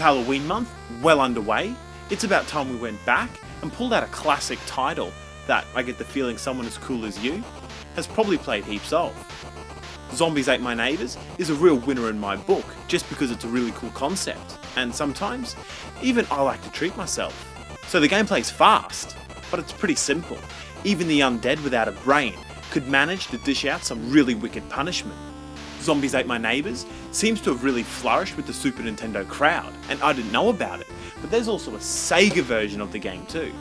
Halloween month well underway, it's about time we went back and pulled out a classic title that, I get the feeling someone as cool as you, has probably played heaps of. Zombies Ate My Neighbours is a real winner in my book just because it's a really cool concept, and sometimes even I like to treat myself. So the gameplay's fast, but it's pretty simple. Even the undead without a brain could manage to dish out some really wicked punishment. Zombies Ate My Neighbours seems to have really flourished with the Super Nintendo crowd, and I didn't know about it, but there's also a Sega version of the game too.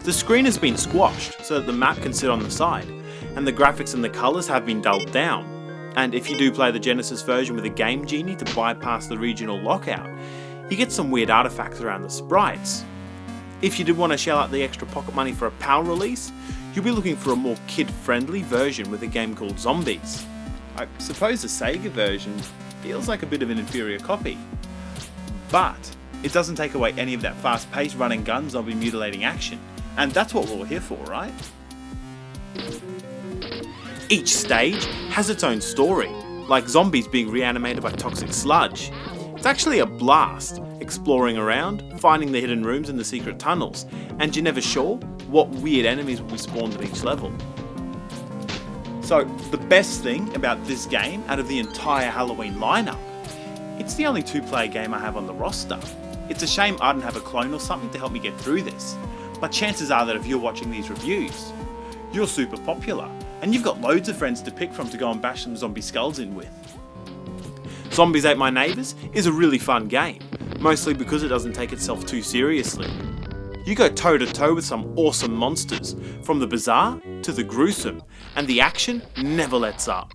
The screen has been squashed so that the map can sit on the side, and the graphics and the colours have been dulled down. And if you do play the Genesis version with a Game Genie to bypass the regional lockout, you get some weird artifacts around the sprites. If you did want to shell out the extra pocket money for a PAL release, you'll be looking for a more kid-friendly version with a game called Zombies. I suppose the Sega version feels like a bit of an inferior copy, but it doesn't take away any of that fast-paced run-and-gun zombie mutilating action, and that's what we're here for, right? Each stage has its own story, like zombies being reanimated by toxic sludge. It's actually a blast, exploring around, finding the hidden rooms and the secret tunnels, and you're never sure what weird enemies will be spawned at each level. So the best thing about this game out of the entire Halloween lineup, it's the only 2-player game I have on the roster. It's a shame I didn't have a clone or something to help me get through this, but chances are that if you're watching these reviews, you're super popular, and you've got loads of friends to pick from to go and bash some zombie skulls in with. Zombies Ate My Neighbours is a really fun game, mostly because it doesn't take itself too seriously. You go toe to toe with some awesome monsters, from the bizarre to the gruesome, and the action never lets up.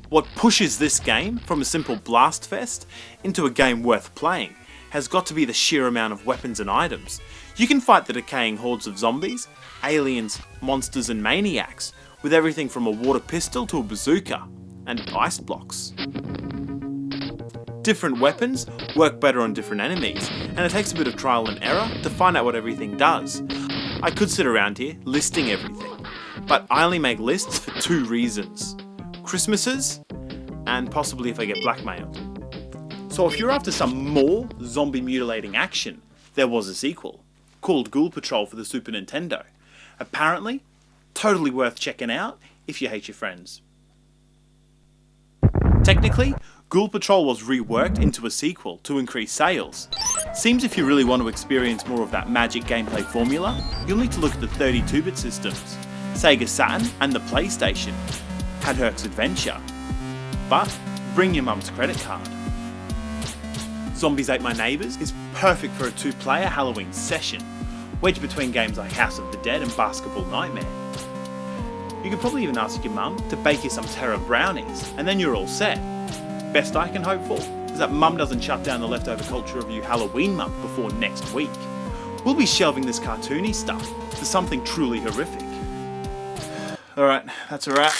What pushes this game from a simple blast fest into a game worth playing has got to be the sheer amount of weapons and items. You can fight the decaying hordes of zombies, aliens, monsters and maniacs with everything from a water pistol to a bazooka, and ice blocks. Different weapons work better on different enemies, and it takes a bit of trial and error to find out what everything does. I could sit around here listing everything, but I only make lists for 2 reasons: Christmases, and possibly if I get blackmailed. So if you're after some more zombie mutilating action, there was a sequel, called Ghoul Patrol for the Super Nintendo. Apparently, totally worth checking out if you hate your friends. Technically, Ghoul Patrol was reworked into a sequel to increase sales. Seems if you really want to experience more of that magic gameplay formula, you'll need to look at the 32-bit systems. Sega Saturn and the PlayStation had Herc's Adventure. But bring your mum's credit card. Zombies Ate My Neighbours is perfect for a 2-player Halloween session, wedged between games like House of the Dead and Basketball Nightmare. You could probably even ask your mum to bake you some terror brownies, and then you're all set. Best I can hope for is that mum doesn't shut down the Leftover Culture Review Halloween month before next week. We'll be shelving this cartoony stuff for something truly horrific. Alright, that's a wrap.